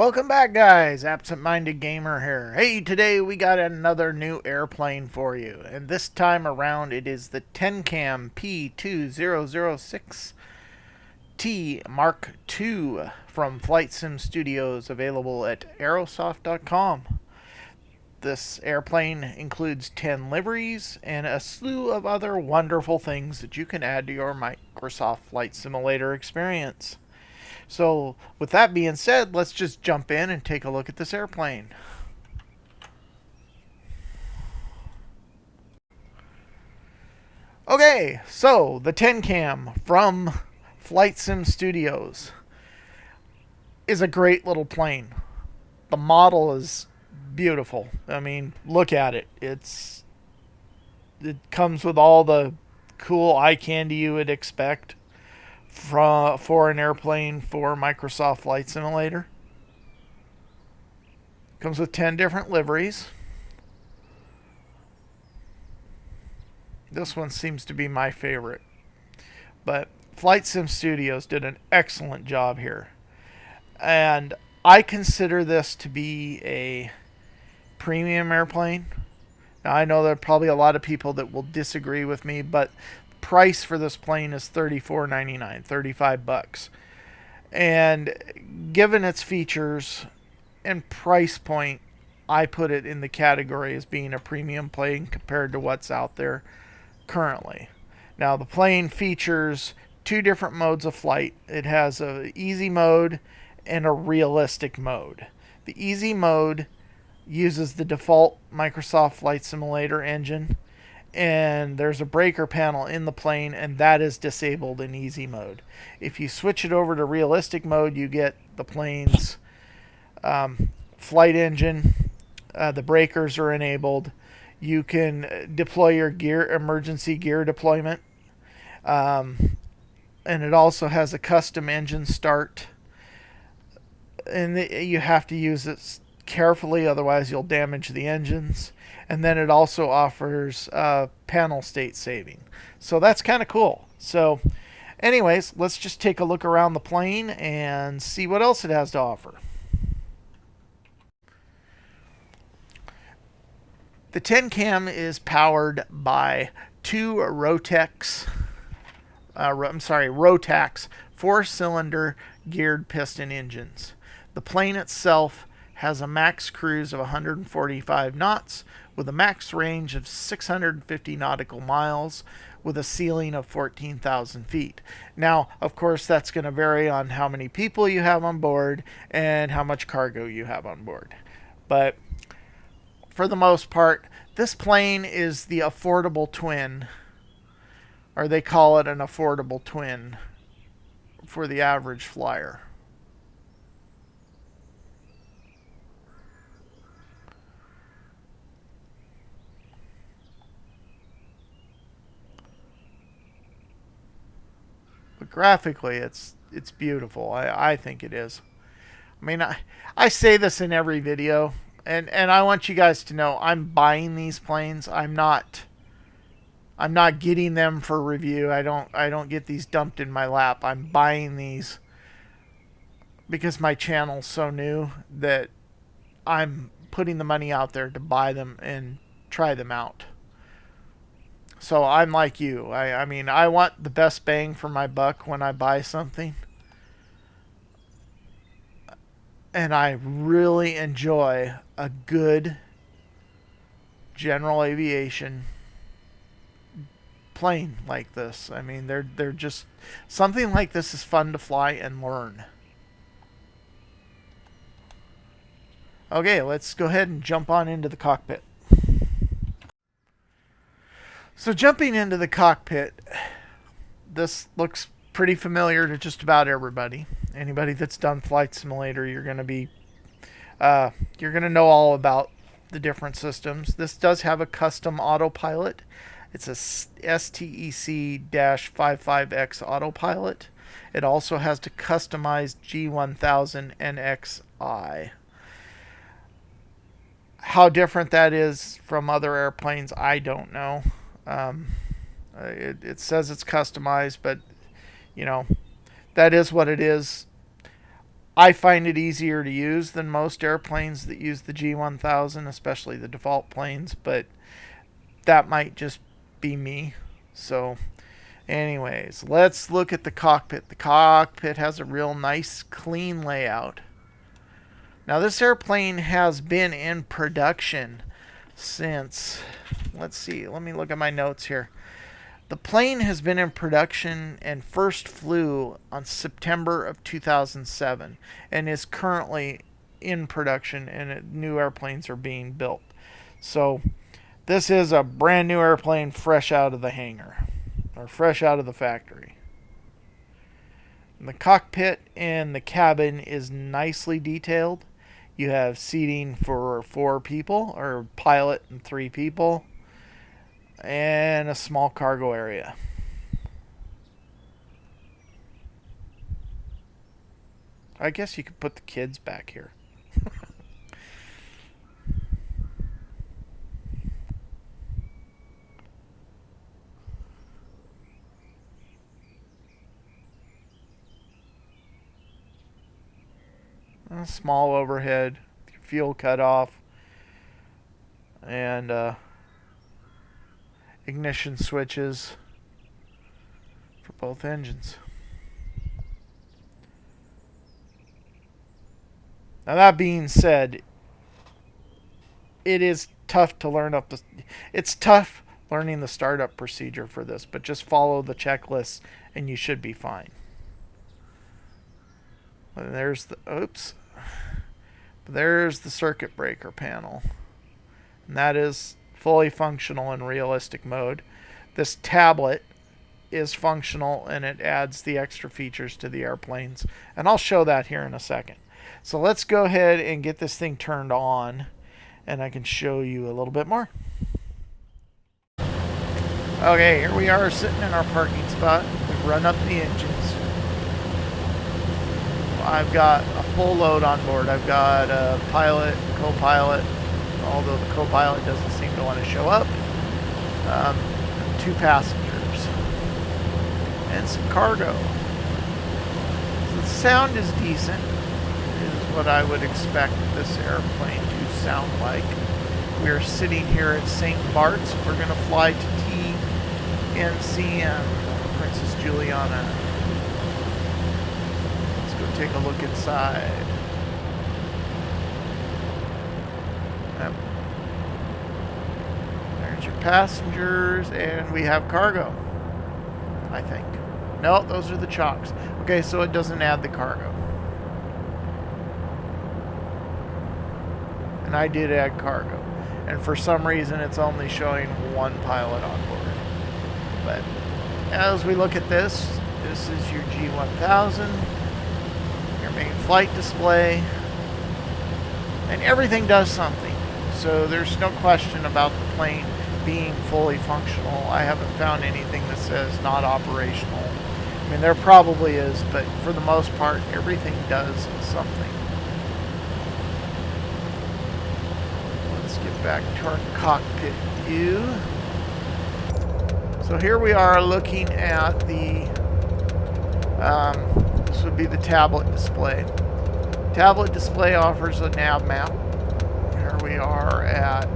Welcome back, guys. Absent-minded gamer here. Hey, today we got another new airplane for you, and this time around it is the Tecnam P2006T MK II from FlightSimStudios, available at aerosoft.com. This airplane includes 10 liveries and a slew of other wonderful things that you can add to your Microsoft Flight Simulator experience. So, with that being said, let's just jump in and take a look at this airplane. Okay, so the Tecnam from FlightSimStudios is a great little plane. The model is beautiful. I mean, look at it. It comes with all the cool eye candy you would expect for an airplane for Microsoft Flight Simulator. Comes with 10 different liveries. This one seems to be my favorite. But Flight Sim Studios did an excellent job here. And I consider this to be a premium airplane. Now, I know there are probably a lot of people that will disagree with me, but price for this plane is $34.99, $35. And given its features and price point, I put it in the category as being a premium plane compared to what's out there currently. Now, the plane features two different modes of flight. It has an easy mode and a realistic mode. The easy mode uses the default Microsoft Flight Simulator engine, and there's a breaker panel in the plane, and that is disabled in easy mode. If you switch it over to realistic mode, you get the plane's flight engine. The breakers are enabled. You can deploy your emergency gear deployment, and it also has a custom engine start, and you have to use it carefully, otherwise you'll damage the engines. And then it also offers panel state saving, so that's kind of cool. So anyways, let's just take a look around the plane and see what else it has to offer. The Tecnam is powered by two Rotax 4-cylinder geared piston engines. The plane itself has a max cruise of 145 knots with a max range of 650 nautical miles with a ceiling of 14,000 feet. Now, of course, that's going to vary on how many people you have on board and how much cargo you have on board. But for the most part, this plane is the affordable twin, or they call it an affordable twin for the average flyer. But graphically, it's beautiful. I think it is. I mean, I say this in every video, and I want you guys to know I'm buying these planes. I'm not getting them for review. I don't get these dumped in my lap. I'm buying these because my channel's so new that I'm putting the money out there to buy them and try them out. So I'm like you. I mean, I want the best bang for my buck when I buy something. And I really enjoy a good general aviation plane like this. I mean, they're just something like this is fun to fly and learn. Okay, let's go ahead and jump on into the cockpit. So jumping into the cockpit, this looks pretty familiar to just about everybody. Anybody that's done Flight Simulator, you're going to know all about the different systems. This does have a custom autopilot. It's a STEC-55X autopilot. It also has the customized G1000 NXI. How different that is from other airplanes, I don't know. It says it's customized, but you know, that is what it is. I find it easier to use than most airplanes that use the G1000, especially the default planes, but that might just be me. So, anyways, let's look at the cockpit. The cockpit has a real nice, clean layout. Now, this airplane has been in production since, let's see, let me look at my notes here. The plane has been in production and first flew on September of 2007 and is currently in production, and new airplanes are being built. So this is a brand new airplane fresh out of the hangar or fresh out of the factory. And the cockpit and the cabin is nicely detailed. You have seating for 4 people, or pilot and 3 people, and a small cargo area. I guess you could put the kids back here. A small overhead, fuel cutoff, and ignition switches for both engines. Now, that being said, it is tough to learn up the. It's tough learning the startup procedure for this, but just follow the checklists and you should be fine. And there's the there's the circuit breaker panel, and that is fully functional in realistic mode. This tablet is functional and it adds the extra features to the airplanes, and I'll show that here in a second. So let's go ahead and get this thing turned on and I can show you a little bit more. Okay, here we are sitting in our parking spot. We've run up the engines. I've got a full load on board. I've got a pilot, co-pilot, although the co-pilot doesn't seem to want to show up. 2 passengers and some cargo. So the sound is decent, is what I would expect this airplane to sound like. We're sitting here at St. Bart's. We're going to fly to TNCM, Princess Juliana. Let's go take a look inside. Yep. There's your passengers, and we have cargo, I think. No, those are the chocks. Okay, so it doesn't add the cargo. And I did add cargo. And for some reason, it's only showing 1 pilot on board. But as we look at this, this is your G1000, your main flight display, and everything does something. So there's no question about the plane being fully functional. I haven't found anything that says not operational. I mean, there probably is, but for the most part, everything does something. Let's get back to our cockpit view. So here we are looking at the, this would be the tablet display. Tablet display offers a nav map. Here we are at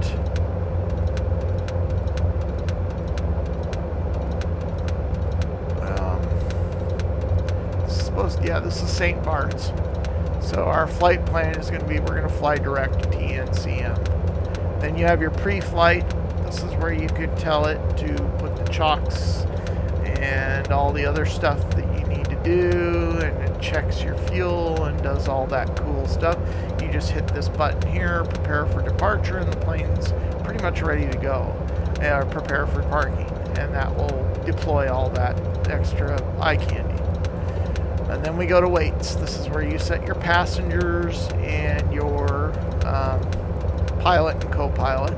this is St. Bart's. So our flight plan is going to be, we're going to fly direct to TNCM. Then you have your pre-flight. This is where you could tell it to put the chocks and all the other stuff that you need to do, and it checks your fuel and does all that cool stuff. You just hit this button here, prepare for departure, and the plane's pretty much ready to go. Prepare for parking, and that will deploy all that extra eye candy. And then we go to weights. This is where you set your passengers and your pilot and co-pilot.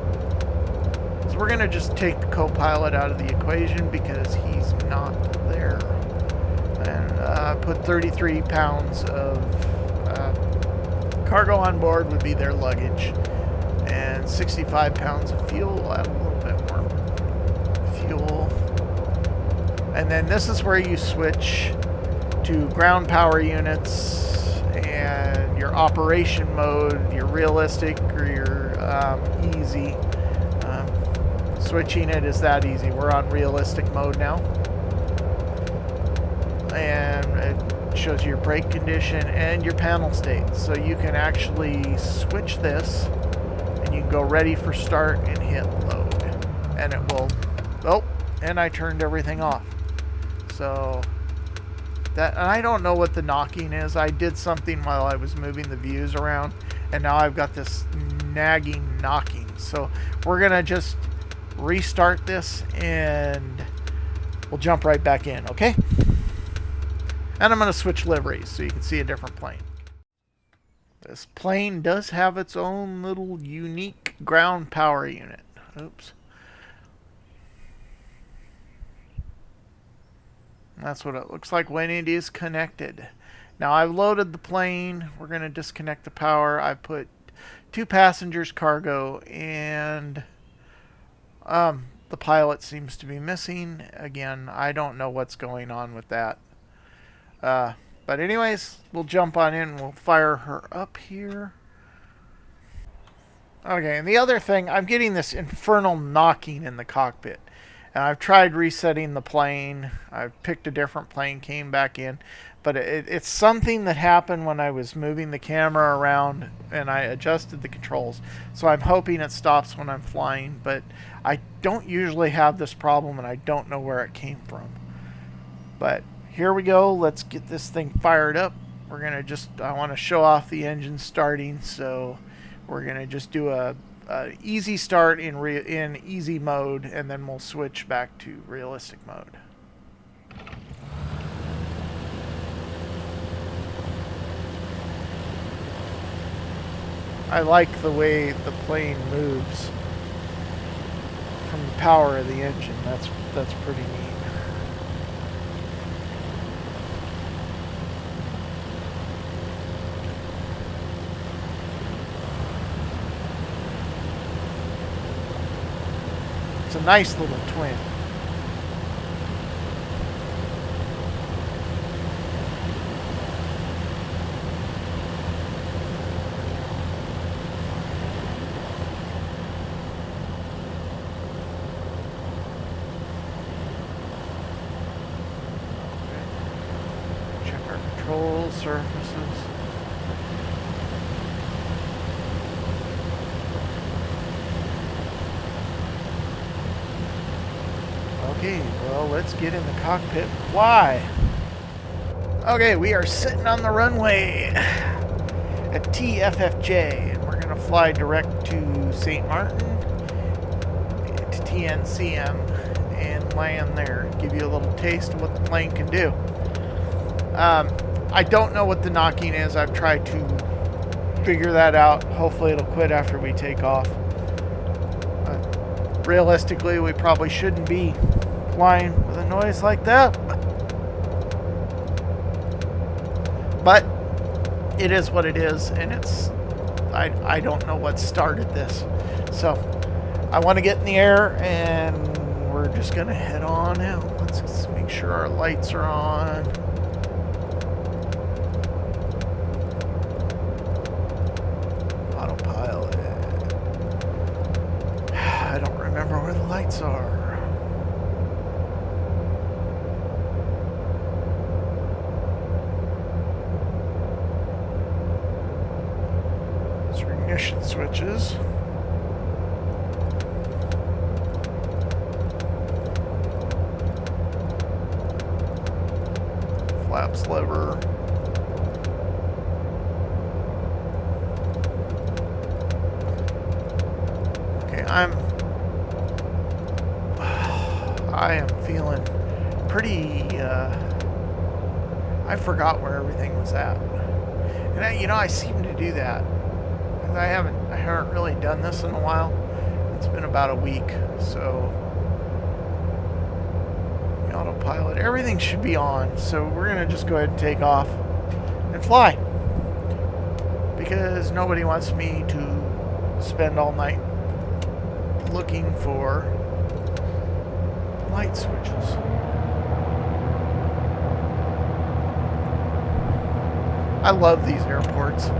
So we're going to just take the co-pilot out of the equation because he's not there. And put 33 pounds of cargo on board would be their luggage. And 65 pounds of fuel, add a little bit more fuel. And then this is where you switch to ground power units and your operation mode, your realistic or your easy. Switching it is that easy. We're on realistic mode now. And it shows you your brake condition and your panel state. So you can actually switch this and you can go ready for start and hit load. And it will, oh, and I turned everything off. So that, and I don't know what the knocking is. I did something while I was moving the views around, and now I've got this nagging knocking. So we're gonna just restart this and we'll jump right back in, okay? And I'm gonna switch liveries so you can see a different plane. This plane does have its own little unique ground power unit. Oops. That's what it looks like when it is connected. Now I've loaded the plane. We're going to disconnect the power. I put 2 passengers, cargo, and the pilot seems to be missing. Again, I don't know what's going on with that. But anyways, we'll jump on in and we'll fire her up here. Okay, and the other thing, I'm getting this infernal knocking in the cockpit. And I've tried resetting the plane. I've picked a different plane, came back in. But it's something that happened when I was moving the camera around and I adjusted the controls. So I'm hoping it stops when I'm flying. But I don't usually have this problem and I don't know where it came from. But here we go. Let's get this thing fired up. We're going to just, I want to show off the engine starting. So we're going to just do a easy start in easy mode, and then we'll switch back to realistic mode. I like the way the plane moves from the power of the engine. That's pretty neat. It's a nice little twin. Okay. Check our control surfaces. Okay, well, let's get in the cockpit and fly. Okay, we are sitting on the runway at TFFJ, and we're going to fly direct to St. Martin, to TNCM, and land there. Give you a little taste of what the plane can do. I don't know what the knocking is. I've tried to figure that out. Hopefully it'll quit after we take off. Realistically, we probably shouldn't be flying with a noise like that. But it is what it is, and it's I don't know what started this. So I want to get in the air, and we're just gonna head on out. Let's just make sure our lights are on. Autopilot. I don't remember where the lights are. Ignition switches. Flaps lever. Okay, I am feeling pretty, I forgot where everything was at. And I seem to do that. I haven't really done this in a while. It's been about a week, so the autopilot, everything should be on. So we're gonna just go ahead and take off and fly, because nobody wants me to spend all night looking for light switches. I love these airports.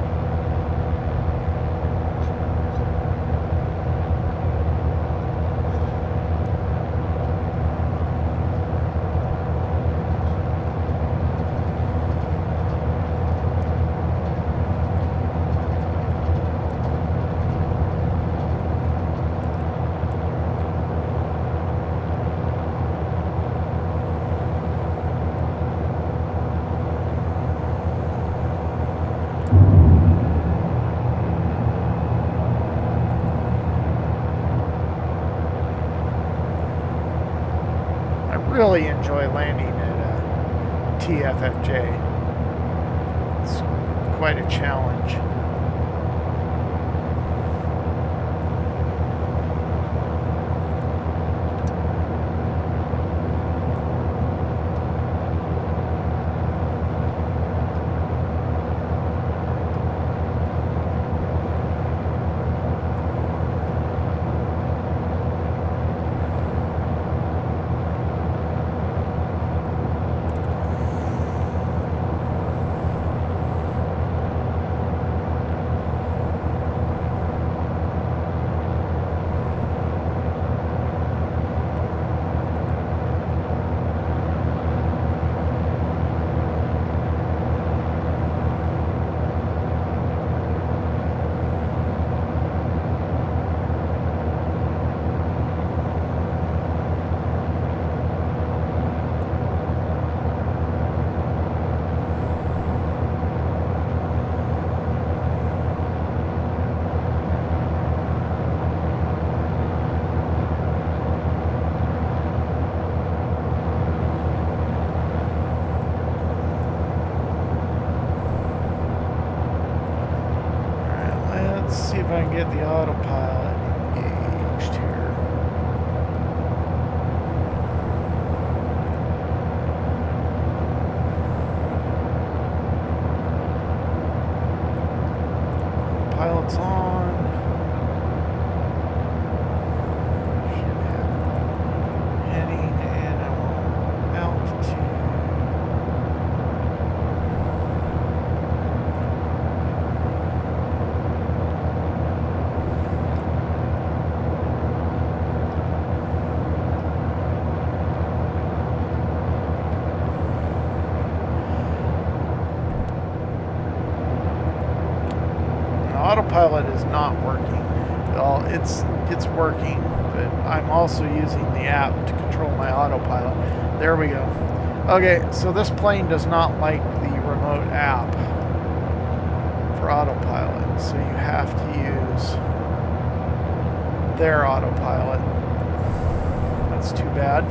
really enjoy landing at TFFJ. It's quite a challenge. See if I can get the autopilot engaged here. Pilot's on. Should have heading and I want altitude. Autopilot is not working. Well, it's working, but I'm also using the app to control my autopilot. There we go. Okay, so this plane does not like the remote app for autopilot, so you have to use their autopilot. That's too bad.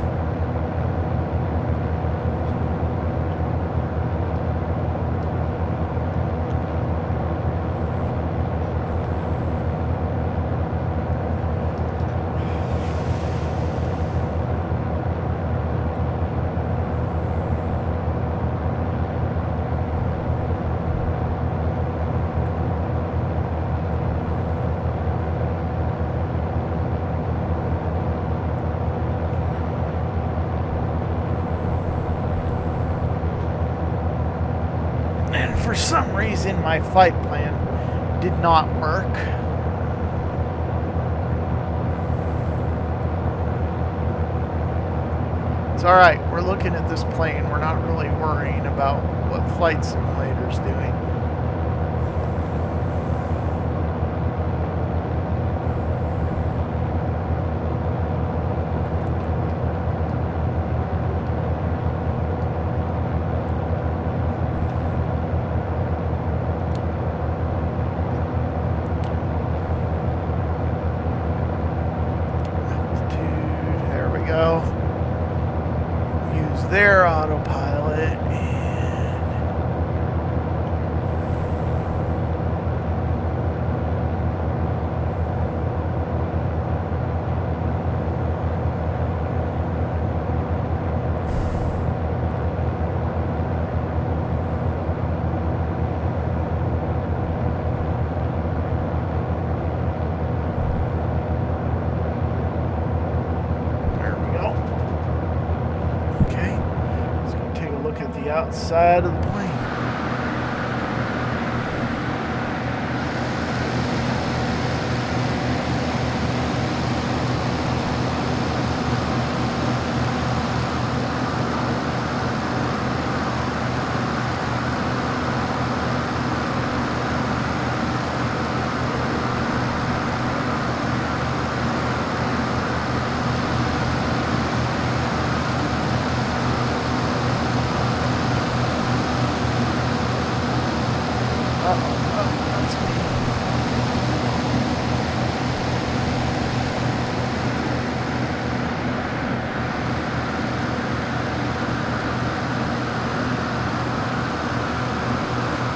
For some reason, my flight plan did not work. It's alright, we're looking at this plane. We're not really worrying about what Flight Simulator's doing. Their autopilot and outside of the plane.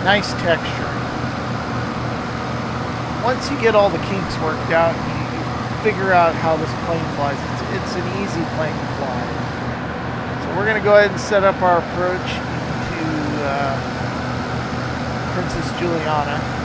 Nice texture. Once you get all the kinks worked out, you figure out how this plane flies. It's an easy plane to fly. So we're going to go ahead and set up our approach into Princess Juliana.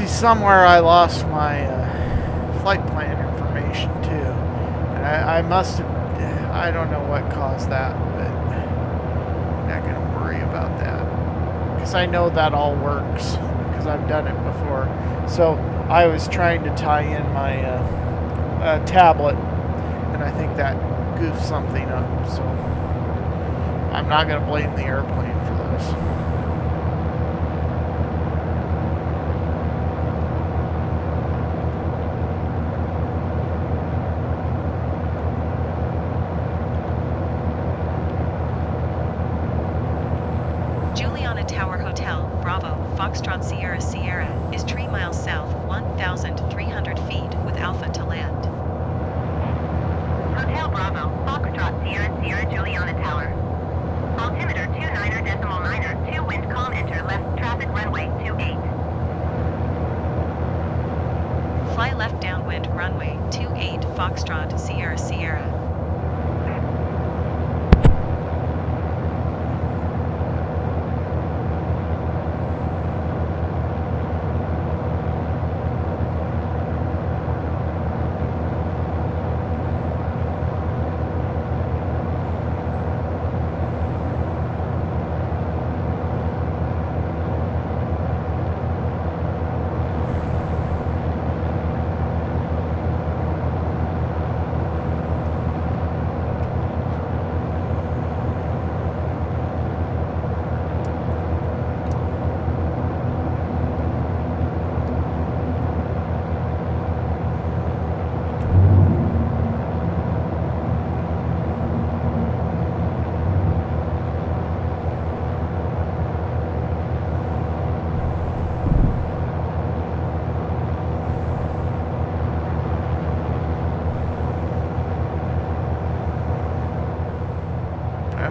Somewhere I lost my flight plan information too, and I must have, I don't know what caused that, but I'm not going to worry about that because I know that all works because I've done it before. So I was trying to tie in my tablet, and I think that goofed something up, so I'm not going to blame the airplane for this. Juliana Tower Hotel, Bravo, Foxtrot Sierra Sierra, is 3 miles south, 1,300 feet, with Alpha to land. Hotel Bravo, Foxtrot Sierra Sierra Juliana Tower. Altimeter 29er.9er, 2 wind calm, enter left traffic runway 28. Fly left downwind runway 28, Foxtrot Sierra Sierra.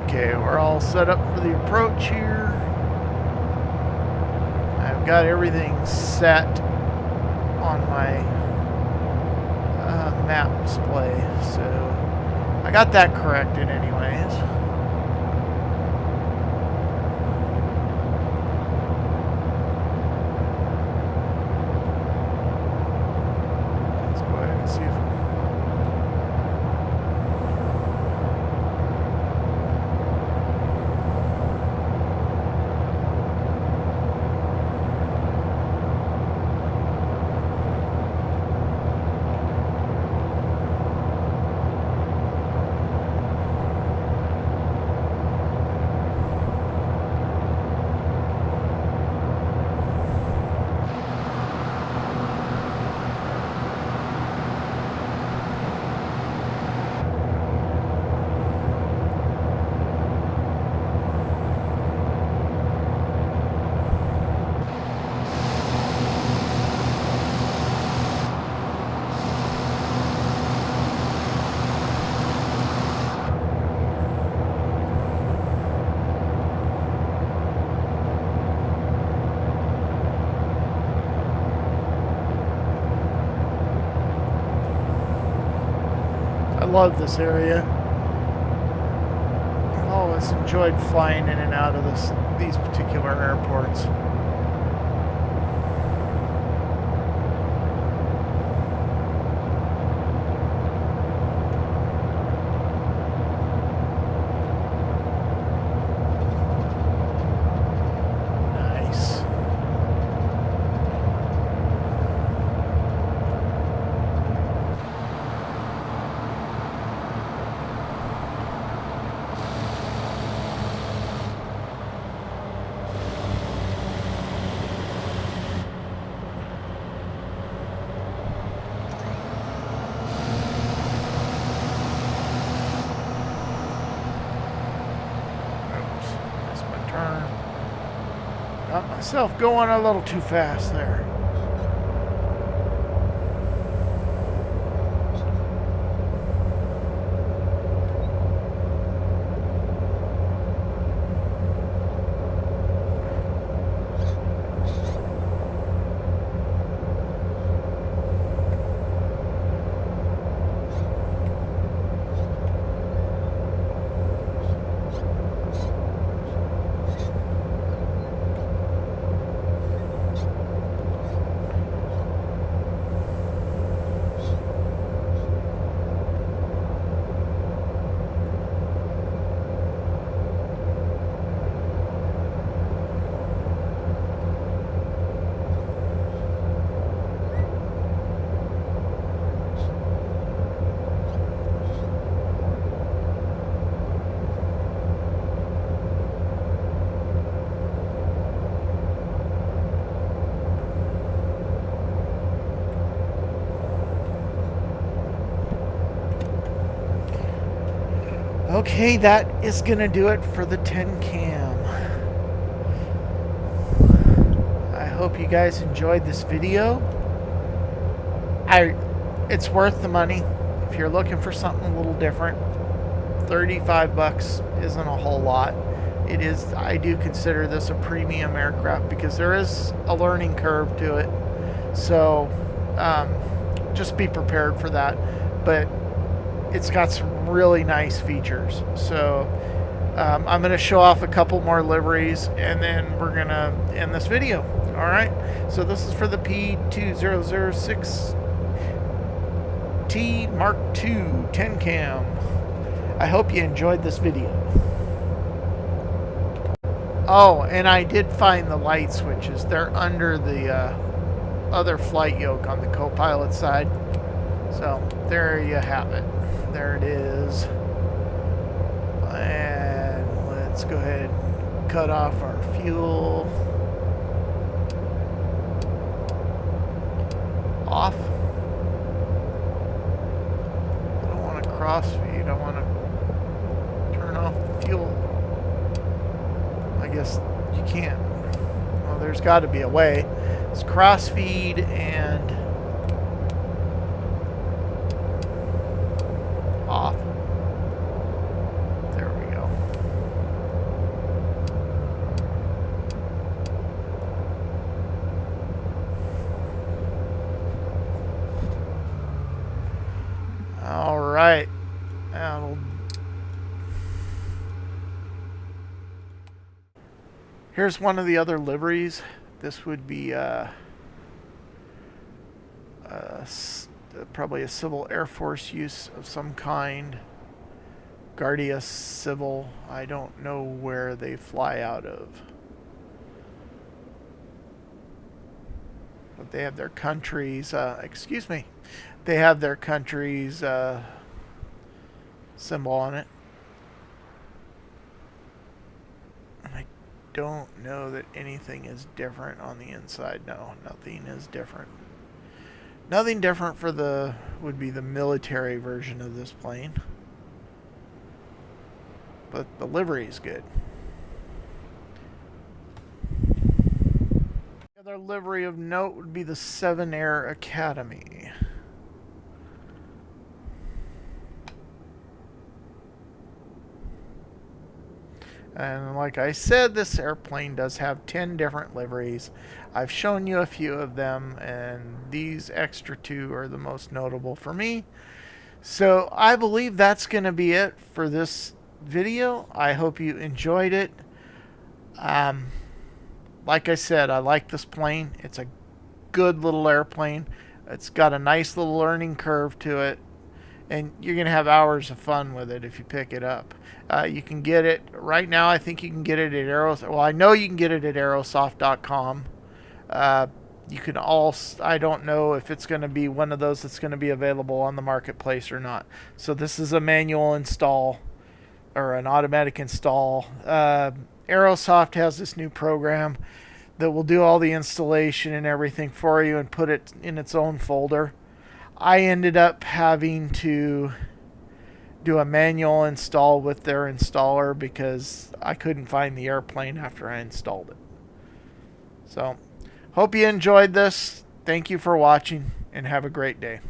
Okay, we're all set up for the approach here. I've got everything set on my map display, so I got that corrected anyways. Let's go ahead and see if I love this area. I've always enjoyed flying in and out of these particular airports. myself going a little too fast there. Okay, that is going to do it for the 10 cam. I hope you guys enjoyed this video. It's worth the money. If you're looking for something a little different, 35 bucks isn't a whole lot. It is, I do consider this a premium aircraft because there is a learning curve to it. So just be prepared for that. But it's got some really nice features. So I'm going to show off a couple more liveries and then we're going to end this video. All right. So this is for the P2006T Mark II 10 cam. I hope you enjoyed this video. Oh, and I did find the light switches. They're under the other flight yoke on the co-pilot side. So there you have it. There it is. And let's go ahead and cut off our fuel. Off. I don't want to crossfeed. I want to turn off the fuel. I guess you can't. Well, there's got to be a way. It's crossfeed and off. There we go. All right. Here's one of the other liveries. This would be probably a Civil Air Force use of some kind. Guardia Civil. I don't know where they fly out of. But they have their countries, excuse me, they have their country's symbol on it. I don't know that anything is different on the inside. No, nothing is different. Nothing different for the, would be the military version of this plane. But the livery is good. The other livery of note would be the 7 Air Academy. And like I said, this airplane does have 10 different liveries. I've shown you a few of them, and these extra 2 are the most notable for me. So I believe that's going to be it for this video. I hope you enjoyed it. Like I said, I like this plane. It's a good little airplane. It's got a nice little learning curve to it. And you're going to have hours of fun with it if you pick it up. You can get it right now. I think you can get it at Aerosoft. Well, I know you can get it at aerosoft.com. You can also, I don't know if it's going to be one of those that's going to be available on the marketplace or not. So this is a manual install or an automatic install. Aerosoft has this new program that will do all the installation and everything for you and put it in its own folder. I ended up having to do a manual install with their installer because I couldn't find the airplane after I installed it. So, hope you enjoyed this. Thank you for watching and have a great day.